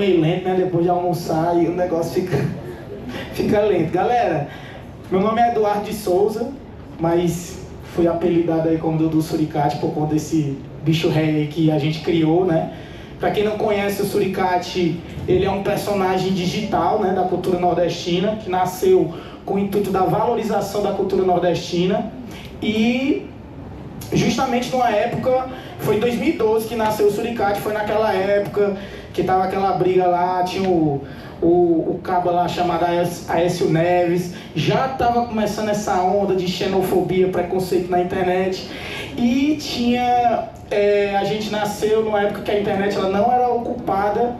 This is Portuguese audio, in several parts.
meio lento, né? Depois de almoçar e o negócio fica lento. Galera, meu nome é Eduardo de Souza, mas fui apelidado aí como Dudu Suricate por conta desse bicho ré aí que a gente criou, né? Pra quem não conhece, o Suricate, ele é um personagem digital, né, da cultura nordestina, que nasceu com o intuito da valorização da cultura nordestina. E justamente numa época, foi em 2012 que nasceu o Suricate, foi naquela época que tava aquela briga lá, tinha o cabo lá chamado Aécio Neves, já estava começando essa onda de xenofobia, preconceito na internet, e tinha, a gente nasceu numa época que a internet ela não era ocupada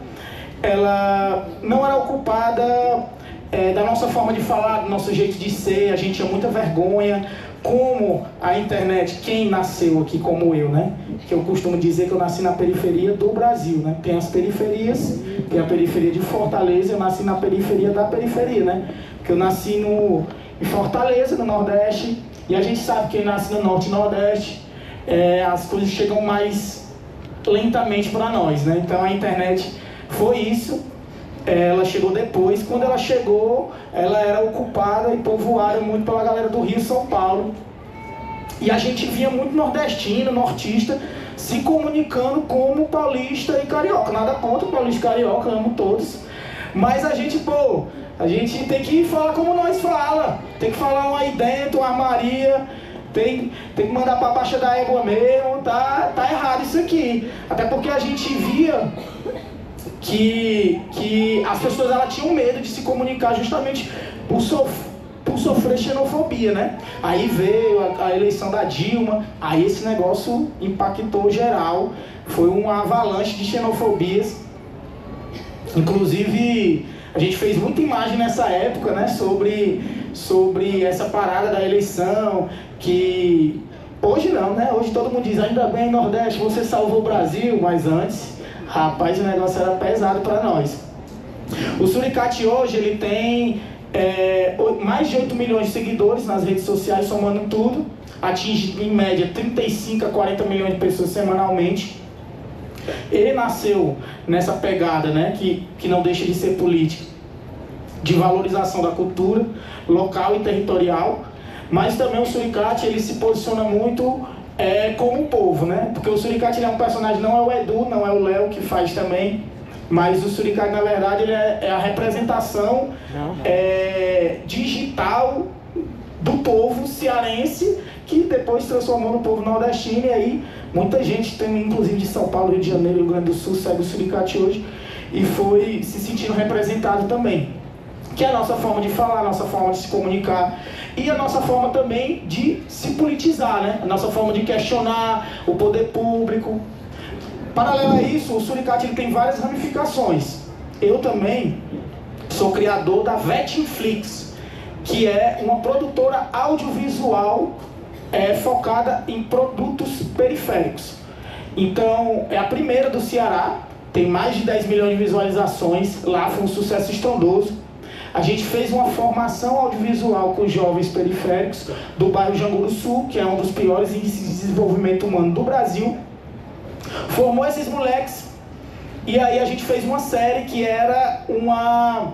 da nossa forma de falar, do nosso jeito de ser, a gente tinha muita vergonha. Como a internet, quem nasceu aqui como eu, né? Que eu costumo dizer que eu nasci na periferia do Brasil, né? Tem as periferias, tem a periferia de Fortaleza, eu nasci na periferia da periferia, né? Porque eu nasci em Fortaleza, no Nordeste, e a gente sabe que quem nasce no Norte e Nordeste, as coisas chegam mais lentamente para nós, né? Então a internet foi isso. Ela chegou depois. Quando ela chegou, ela era ocupada e povoada muito pela galera do Rio e São Paulo. E a gente via muito nordestino, nortista, se comunicando como paulista e carioca. Nada contra paulista e carioca, amo todos. Mas a gente tem que falar como nós fala. Tem que falar um aí dentro, uma Maria. Tem que mandar pra baixa da égua mesmo. Tá errado isso aqui. Até porque a gente via que as pessoas elas tinham medo de se comunicar justamente por sofrer xenofobia, né? Aí veio a eleição da Dilma, aí esse negócio impactou geral, foi uma avalanche de xenofobias. Inclusive, a gente fez muita imagem nessa época, né? Sobre essa parada da eleição, que hoje não, né? Hoje todo mundo diz, ainda bem, Nordeste, você salvou o Brasil, mas antes... Rapaz, o negócio era pesado para nós. O Suricate hoje ele tem mais de 8 milhões de seguidores nas redes sociais, somando tudo. Atinge em média 35 a 40 milhões de pessoas semanalmente. Ele nasceu nessa pegada, né, que não deixa de ser política, de valorização da cultura local e territorial. Mas também o Suricate ele se posiciona muito como o povo, né? Porque o Suricate ele é um personagem, não é o Edu, não é o Léo que faz também, mas o Suricate na verdade ele é a representação digital do povo cearense que depois se transformou no povo nordestino. E aí muita gente, inclusive de São Paulo, Rio de Janeiro, Rio Grande do Sul, segue o Suricate hoje e foi se sentindo representado também. Que é a nossa forma de falar, a nossa forma de se comunicar e a nossa forma também de se politizar, né? A nossa forma de questionar o poder público. Paralelo a isso, o Suricate ele tem várias ramificações. Eu também sou criador da Vetinflix, que é uma produtora audiovisual focada em produtos periféricos. Então, é a primeira do Ceará, tem mais de 10 milhões de visualizações, lá foi um sucesso estrondoso. A gente fez uma formação audiovisual com jovens periféricos do bairro Janguru Sul, que é um dos piores índices de desenvolvimento humano do Brasil. Formou esses moleques e aí a gente fez uma série que era uma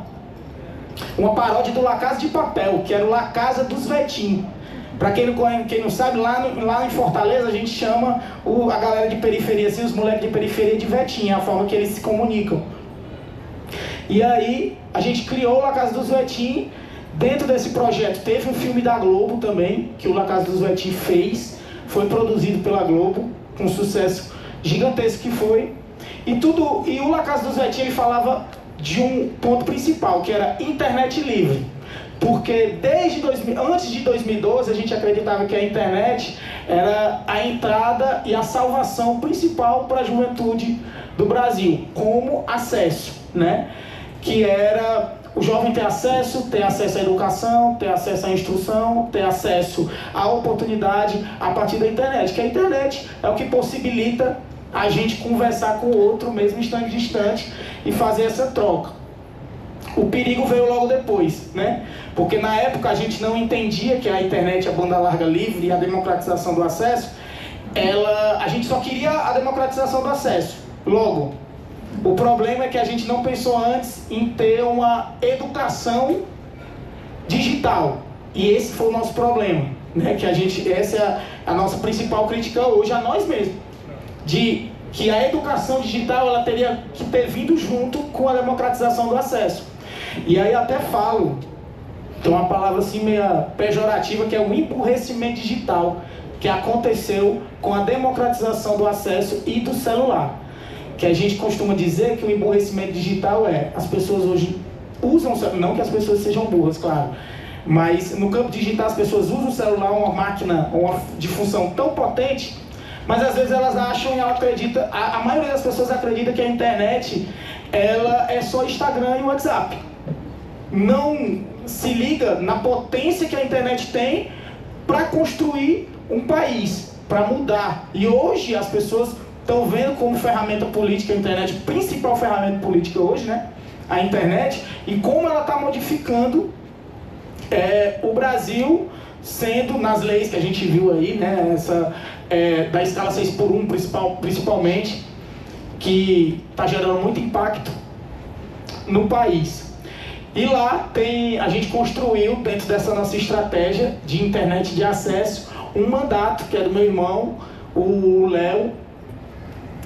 paródia do La Casa de Papel, que era o La Casa dos Vetim. Para quem não sabe, lá em Fortaleza a gente chama a galera de periferia, assim, os moleques de periferia de Vetim, é a forma que eles se comunicam. E aí a gente criou o La Casa dos Vetim. Dentro desse projeto teve um filme da Globo também, que o La Casa dos Vetim fez, foi produzido pela Globo, com um sucesso gigantesco que foi. E o La Casa dos Vetim ele falava de um ponto principal, que era internet livre. Porque antes de 2012 a gente acreditava que a internet era a entrada e a salvação principal para a juventude do Brasil, como acesso, né? Que era o jovem ter acesso à educação, ter acesso à instrução, ter acesso à oportunidade a partir da internet. Que a internet é o que possibilita a gente conversar com o outro, mesmo estando distante, e fazer essa troca. O perigo veio logo depois, né? Porque na época a gente não entendia que a internet, a banda larga livre e a democratização do acesso, a gente só queria a democratização do acesso. Logo, O problema é que a gente não pensou antes em ter uma educação digital. E esse foi o nosso problema, né? Essa é a nossa principal crítica hoje a nós mesmos. De que a educação digital ela teria que ter vindo junto com a democratização do acesso. E aí até falo, tem uma palavra assim meio pejorativa, que é o emburrecimento digital, que aconteceu com a democratização do acesso e do celular. Que a gente costuma dizer que o emburrecimento digital as pessoas hoje usam, não que as pessoas sejam burras, claro, mas no campo digital as pessoas usam o celular, uma máquina de função tão potente, mas às vezes elas acham e ela acredita, a maioria das pessoas acredita que a internet ela é só Instagram e WhatsApp. Não se liga na potência que a internet tem para construir um país, para mudar. E hoje as pessoas estão vendo como ferramenta política a internet, principal ferramenta política hoje, né? A internet, e como ela está modificando o Brasil, sendo nas leis que a gente viu aí, né? Da escala 6x1 principalmente, que está gerando muito impacto no país. E lá a gente construiu, dentro dessa nossa estratégia de internet de acesso, um mandato que é do meu irmão, o Léo,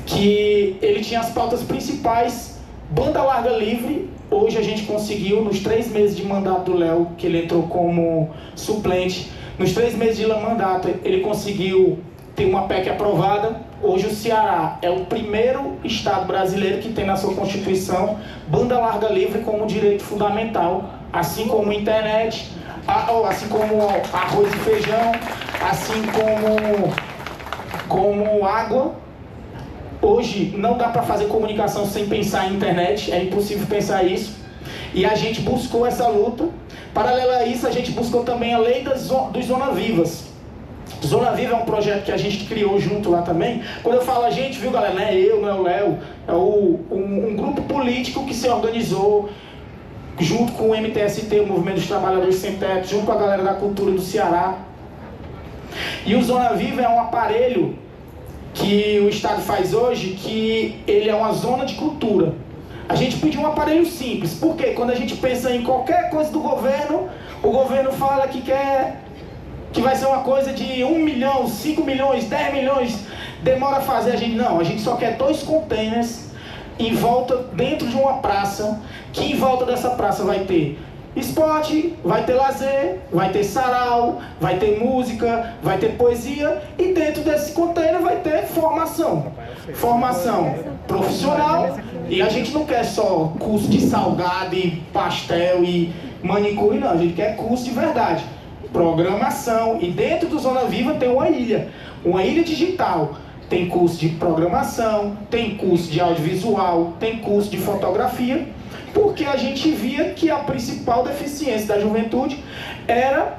que ele tinha as pautas principais, banda larga livre. Hoje a gente conseguiu, nos 3 meses de mandato do Léo, que ele entrou como suplente, nos 3 meses de mandato ele conseguiu ter uma PEC aprovada. Hoje o Ceará é o primeiro estado brasileiro que tem na sua Constituição banda larga livre como direito fundamental, assim como internet, assim como arroz e feijão, assim como água. Hoje não dá para fazer comunicação sem pensar em internet, é impossível pensar isso. E a gente buscou essa luta. Paralelo a isso, a gente buscou também a lei dos Zona Vivas. Zona Viva é um projeto que a gente criou junto lá também. Quando eu falo a gente, viu galera, não é eu, não é o Léo, é um grupo político que se organizou junto com o MTST, o Movimento dos Trabalhadores Sem Teto, junto com a galera da cultura do Ceará. E o Zona Viva é um aparelho que o Estado faz hoje, que ele é uma zona de cultura. A gente pediu um aparelho simples, porque quando a gente pensa em qualquer coisa do governo, o governo fala que vai ser uma coisa de 1 milhão, 5 milhões, 10 milhões, demora a fazer. A gente só quer 2 containers em volta, dentro de uma praça, que em volta dessa praça vai ter esporte, vai ter lazer, vai ter sarau, vai ter música, vai ter poesia, e dentro desse container vai ter formação profissional. E a gente não quer só curso de salgado e pastel e manicure, não, a gente quer curso de verdade, programação. E dentro do Zona Viva tem uma ilha digital. Tem curso de programação, tem curso de audiovisual, tem curso de fotografia, porque a gente via que a principal deficiência da juventude era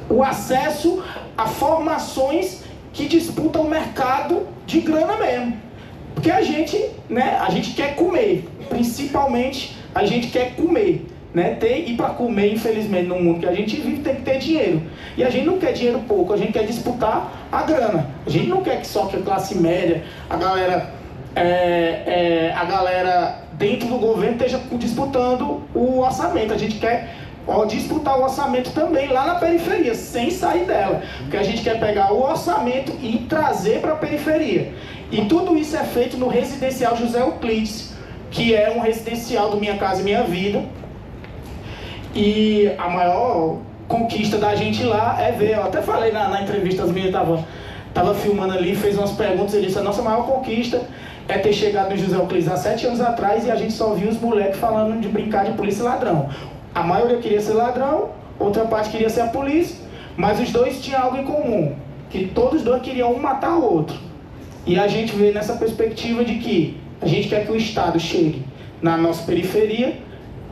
o acesso a formações que disputam o mercado de grana mesmo. Porque a gente quer comer, principalmente a gente quer comer, né? E para comer, infelizmente, no mundo que a gente vive, tem que ter dinheiro. E a gente não quer dinheiro pouco, a gente quer disputar a grana. A gente não quer que só que a classe média, a galera dentro do governo esteja disputando o orçamento. A gente quer disputar o orçamento também lá na periferia, sem sair dela. Porque a gente quer pegar o orçamento e trazer para a periferia. E tudo isso é feito no residencial José Euclides, que é um residencial do Minha Casa Minha Vida. E a maior conquista da gente lá é ver, eu até falei na entrevista, as meninas estavam filmando ali, fez umas perguntas, ele disse, a nossa maior conquista é ter chegado no José Euclides há 7 anos atrás e a gente só viu os moleques falando de brincar de polícia e ladrão. A maioria queria ser ladrão, outra parte queria ser a polícia, mas os dois tinham algo em comum, que todos os dois queriam um matar o outro. E a gente vê nessa perspectiva de que a gente quer que o Estado chegue na nossa periferia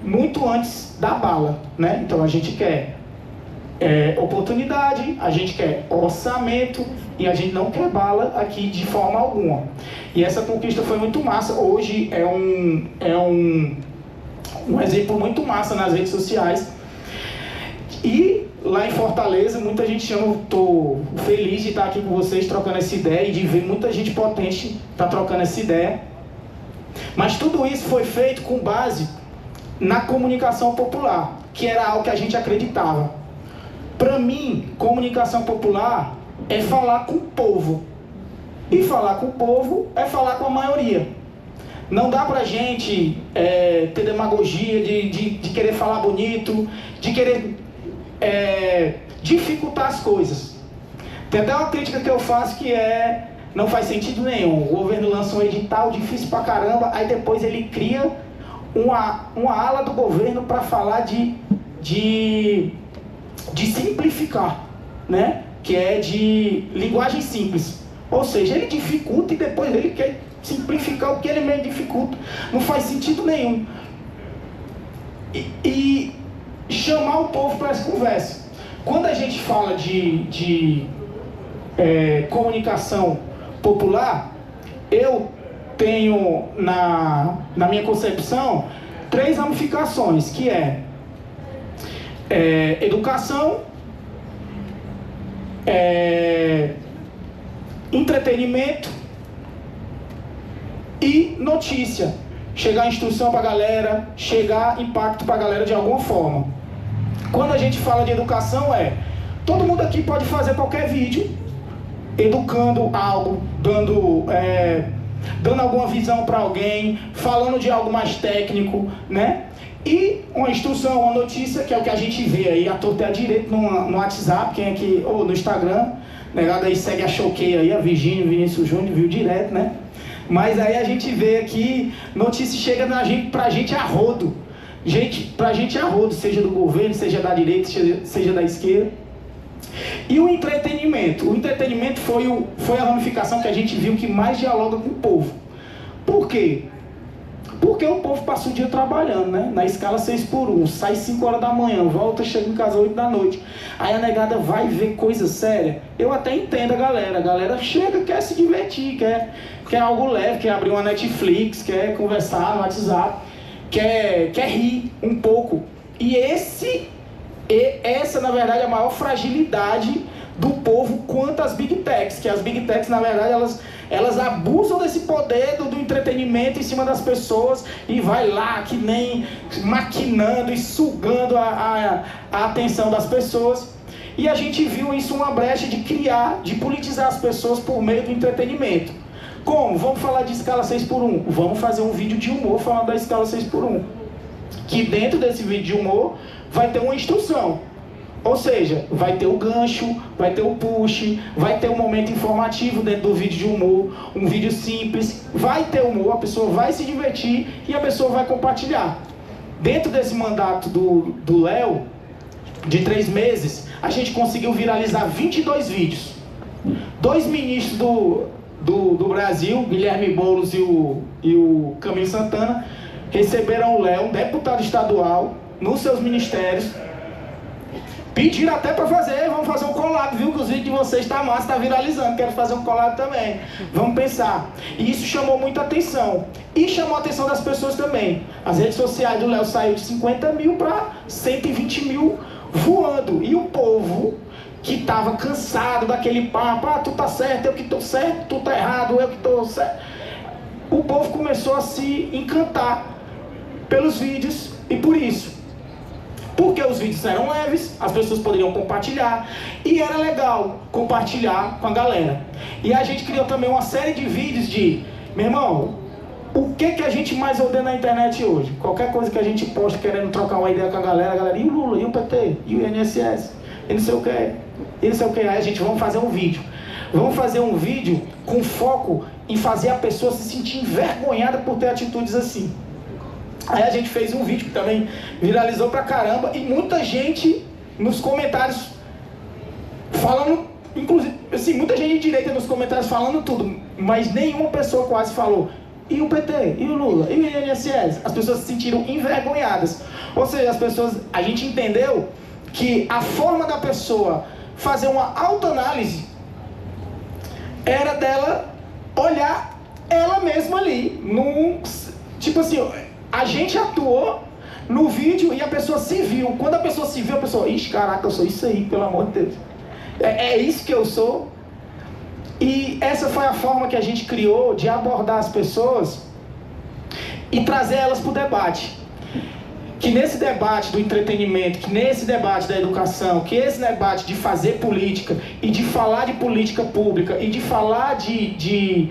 muito antes da bala, né? Então a gente quer oportunidade, a gente quer orçamento e a gente não quer bala aqui de forma alguma. E essa conquista foi muito massa. Hoje é um exemplo muito massa nas redes sociais. E lá em Fortaleza, muita gente chama, estou feliz de estar aqui com vocês trocando essa ideia e de ver muita gente potente estar trocando essa ideia. Mas tudo isso foi feito com base na comunicação popular, que era algo que a gente acreditava. Para mim, comunicação popular é falar com o povo. E falar com o povo é falar com a maioria. Não dá pra gente ter demagogia de querer falar bonito, de querer dificultar as coisas. Tem até uma crítica que eu faço que não faz sentido nenhum. O governo lança um edital difícil pra caramba, aí depois ele cria uma ala do governo para falar de simplificar, né? Que é de linguagem simples. Ou seja, ele dificulta e depois ele quer simplificar o que ele mesmo dificulta. Não faz sentido nenhum. E chamar o povo para essa conversa. Quando a gente fala de comunicação popular, eu tenho na minha concepção 3 ramificações, que educação, entretenimento e notícia. Chegar instrução para a galera, chegar impacto para a galera de alguma forma. Quando a gente fala de educação todo mundo aqui pode fazer qualquer vídeo educando algo, dando alguma visão para alguém, falando de algo mais técnico, né? E uma instrução, uma notícia, que é o que a gente vê aí, a torta e a direito no WhatsApp, quem é que, ou no Instagram, negado aí segue a Choqueia aí, a Virgínia, Vinícius Júnior, viu direto, né? Mas aí a gente vê aqui, notícia chega pra gente a rodo. Pra gente a rodo, seja do governo, seja da direita, seja da esquerda. E o entretenimento foi a ramificação que a gente viu que mais dialoga com o povo. Por quê? Porque o povo passa o dia trabalhando, né? Na escala 6x1, sai 5 horas da manhã, volta, chega em casa 8 da noite. Aí a negada vai ver coisa séria. Eu até entendo a galera chega, quer se divertir, quer algo leve, quer abrir uma Netflix, quer conversar no WhatsApp, quer rir um pouco. E essa, na verdade, é a maior fragilidade do povo quanto às Big Techs, que as Big Techs, na verdade, elas abusam desse poder do entretenimento em cima das pessoas e vai lá que nem maquinando e sugando a atenção das pessoas. E a gente viu isso uma brecha de politizar as pessoas por meio do entretenimento. Como? Vamos falar de escala 6x1. Vamos fazer um vídeo de humor falando da escala 6x1. Que dentro desse vídeo de humor vai ter uma instrução. Ou seja, vai ter o gancho, vai ter o push, vai ter um momento informativo dentro do vídeo de humor, um vídeo simples, vai ter humor, a pessoa vai se divertir e a pessoa vai compartilhar. Dentro desse mandato do Léo, de 3 meses, a gente conseguiu viralizar 22 vídeos. 2 ministros do Brasil, Guilherme Boulos e o Camilo Santana, receberam o Léo, um deputado estadual, nos seus ministérios. Pediram até para vamos fazer um collab, viu? Que os vídeos de vocês tá massa, tá viralizando, quero fazer um collab também. Vamos pensar. E isso chamou muita atenção. E chamou a atenção das pessoas também. As redes sociais do Léo saiu de 50 mil para 120 mil voando. E o povo que tava cansado daquele papo, tu tá certo, eu que tô certo, tu tá errado, eu que tô certo. O povo começou a se encantar pelos vídeos e por isso. Porque os vídeos eram leves, as pessoas poderiam compartilhar e era legal compartilhar com a galera. E a gente criou também uma série de vídeos meu irmão, o que a gente mais odeia na internet hoje? Qualquer coisa que a gente posta querendo trocar uma ideia com a galera, e o Lula, e o PT, e o INSS, e não sei o que, aí a gente vamos fazer um vídeo. Vamos fazer um vídeo com foco em fazer a pessoa se sentir envergonhada por ter atitudes assim. Aí a gente fez um vídeo que também viralizou pra caramba e muita gente nos comentários falando, inclusive, assim, muita gente de direita nos comentários falando tudo, mas nenhuma pessoa quase falou. E o PT? E o Lula? E o INSS? As pessoas se sentiram envergonhadas. Ou seja, a gente entendeu que a forma da pessoa fazer uma autoanálise era dela olhar ela mesma ali, tipo assim, a gente atuou no vídeo e a pessoa se viu. Quando a pessoa se viu, a pessoa, ixi, caraca, eu sou isso aí, pelo amor de Deus. É isso que eu sou. E essa foi a forma que a gente criou de abordar as pessoas e trazer elas para o debate. Que nesse debate do entretenimento, que nesse debate da educação, que esse debate de fazer política e de falar de política pública e de falar de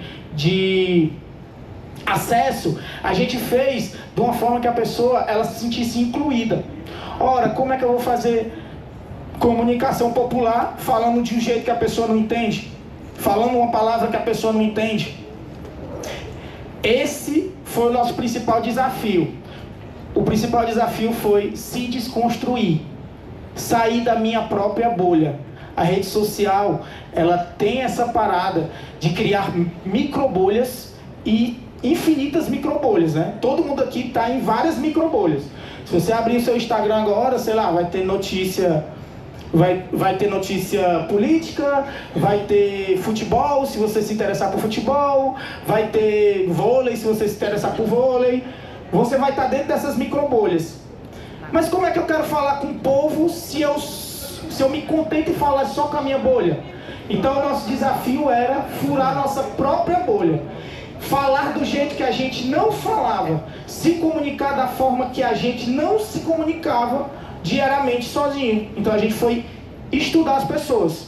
acesso, a gente fez de uma forma que a pessoa ela se sentisse incluída. Ora, como é que eu vou fazer comunicação popular falando de um jeito que a pessoa não entende? Falando uma palavra que a pessoa não entende? Esse foi o nosso principal desafio. O principal desafio foi se desconstruir, sair da minha própria bolha. A rede social, ela tem essa parada de criar microbolhas e infinitas microbolhas, né? Todo mundo aqui está em várias microbolhas. Se você abrir o seu Instagram agora, sei lá, vai ter notícia... Vai ter notícia política, vai ter futebol, se você se interessar por futebol, vai ter vôlei, se você se interessar por vôlei. Você vai estar dentro dessas microbolhas. Mas como é que eu quero falar com o povo se eu me contento em falar só com a minha bolha? Então o nosso desafio era furar a nossa própria bolha. Falar do jeito que a gente não falava. Se comunicar da forma que a gente não se comunicava diariamente sozinho. Então a gente foi estudar as pessoas,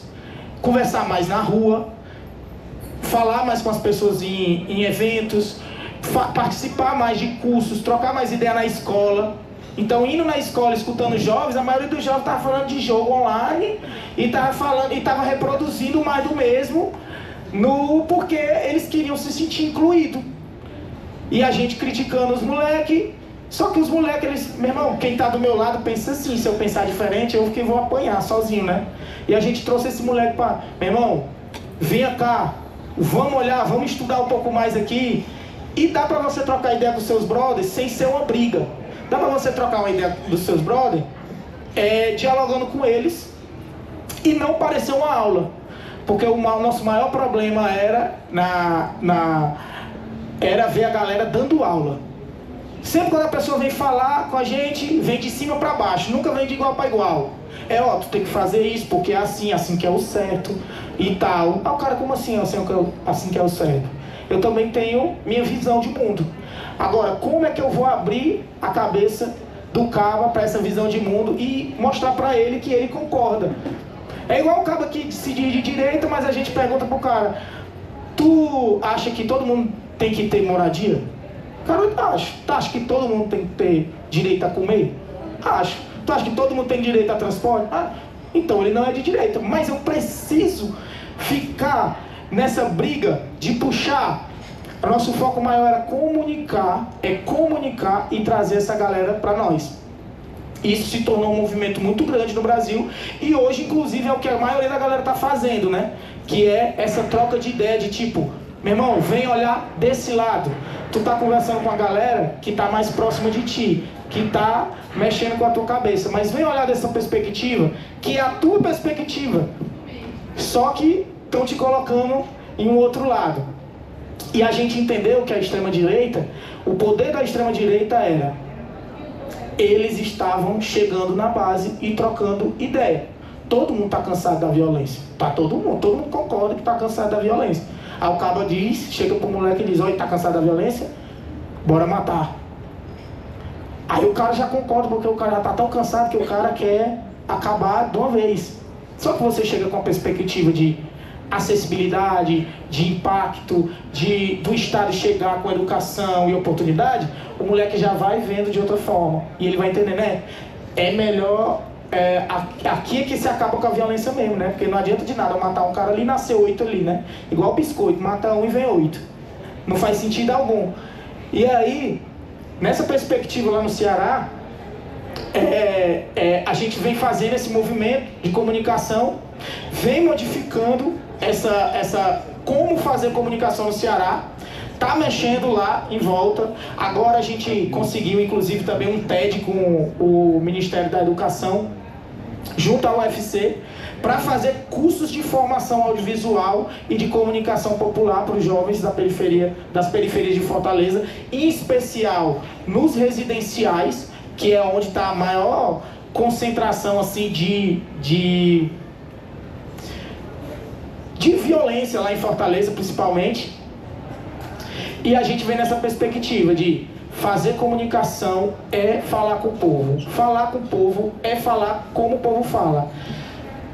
conversar mais na rua, falar mais com as pessoas em eventos, participar mais de cursos, trocar mais ideia na escola. Então, indo na escola, escutando jovens, a maioria dos jovens estava falando de jogo online e estava reproduzindo mais do mesmo, porque eles queriam se sentir incluídos. E a gente criticando os moleques. Só que os moleques, meu irmão, quem tá do meu lado pensa assim, se eu pensar diferente, eu que vou apanhar sozinho, né? E a gente trouxe esse moleque para, meu irmão, venha cá, vamos olhar, vamos estudar um pouco mais aqui. E dá pra você trocar ideia com seus brothers sem ser uma briga. Dá pra você trocar uma ideia dos seus brothers, dialogando com eles e não parecer uma aula. Porque o nosso maior problema era ver a galera dando aula. Sempre quando a pessoa vem falar com a gente, vem de cima para baixo, nunca vem de igual para igual. Tu tem que fazer isso, porque é assim que é o certo e tal. O cara, como assim que é o certo? Eu também tenho minha visão de mundo. Agora, como é que eu vou abrir a cabeça do cara para essa visão de mundo e mostrar para ele que ele concorda? É igual o cara que se diz de direita, mas a gente pergunta pro cara: tu acha que todo mundo tem que ter moradia? Cara, eu acho. Tu acha que todo mundo tem que ter direito a comer? Acho. Tu acha que todo mundo tem direito a transporte? Então ele não é de direita. Mas eu preciso ficar nessa briga de puxar. O nosso foco maior era comunicar e trazer essa galera para nós. Isso se tornou um movimento muito grande no Brasil e hoje, inclusive, é o que a maioria da galera está fazendo, né? Que é essa troca de ideia de tipo, meu irmão, vem olhar desse lado. Tu tá conversando com a galera que tá mais próxima de ti, que tá mexendo com a tua cabeça, mas vem olhar dessa perspectiva, que é a tua perspectiva, só que estão te colocando em um outro lado. E a gente entendeu que a extrema-direita, o poder da extrema-direita era, eles estavam chegando na base e trocando ideia. Todo mundo está cansado da violência. Todo mundo concorda que está cansado da violência. Aí o cabo chega pro moleque e diz: oi, tá cansado da violência? Bora matar. Aí o cara já concorda, porque o cara já tá tão cansado que o cara quer acabar de uma vez. Só que você chega com a perspectiva de acessibilidade, de impacto, do Estado chegar com educação e oportunidade, o moleque já vai vendo de outra forma. E ele vai entender, né? É melhor... aqui é que se acaba com a violência mesmo, né? Porque não adianta de nada eu matar um cara ali e nascer 8 ali, né? Igual biscoito, mata um e vem 8. Não faz sentido algum. E aí, nessa perspectiva lá no Ceará, a gente vem fazendo esse movimento de comunicação, vem modificando como fazer comunicação no Ceará, tá mexendo lá em volta. Agora a gente conseguiu, inclusive, também um TED com o Ministério da Educação, junto ao UFC, para fazer cursos de formação audiovisual e de comunicação popular para os jovens das periferias de Fortaleza, em especial nos residenciais, que é onde está a maior concentração assim, de violência lá em Fortaleza, principalmente. E a gente vem nessa perspectiva de fazer comunicação é falar com o povo. Falar com o povo é falar como o povo fala.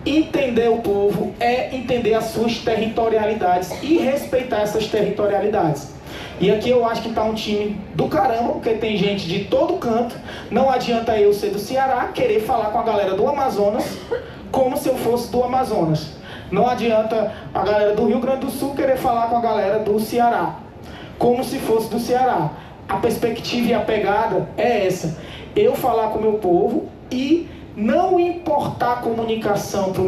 Entender o povo é entender as suas territorialidades e respeitar essas territorialidades. E aqui eu acho que está um time do caramba, porque tem gente de todo canto. Não adianta eu ser do Ceará querer falar com a galera do Amazonas como se eu fosse do Amazonas. Não adianta a galera do Rio Grande do Sul querer falar com a galera do Ceará como se fosse do Ceará. A perspectiva e a pegada é essa. Eu falar com o meu povo e não importar a comunicação para o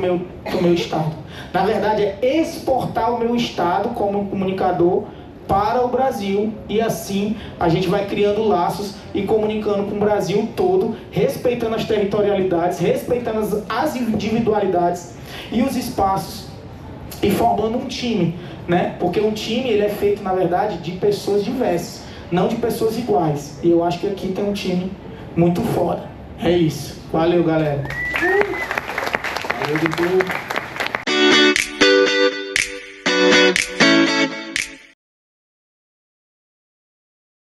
meu estado. Na verdade, é exportar o meu estado como comunicador para o Brasil. E assim a gente vai criando laços e comunicando com o Brasil todo, respeitando as territorialidades, respeitando as individualidades e os espaços e formando um time, né? Porque um time ele é feito, na verdade, de pessoas diversas, não de pessoas iguais. E eu acho que aqui tem um time muito foda. É isso. Valeu, galera. Valeu, Dudu.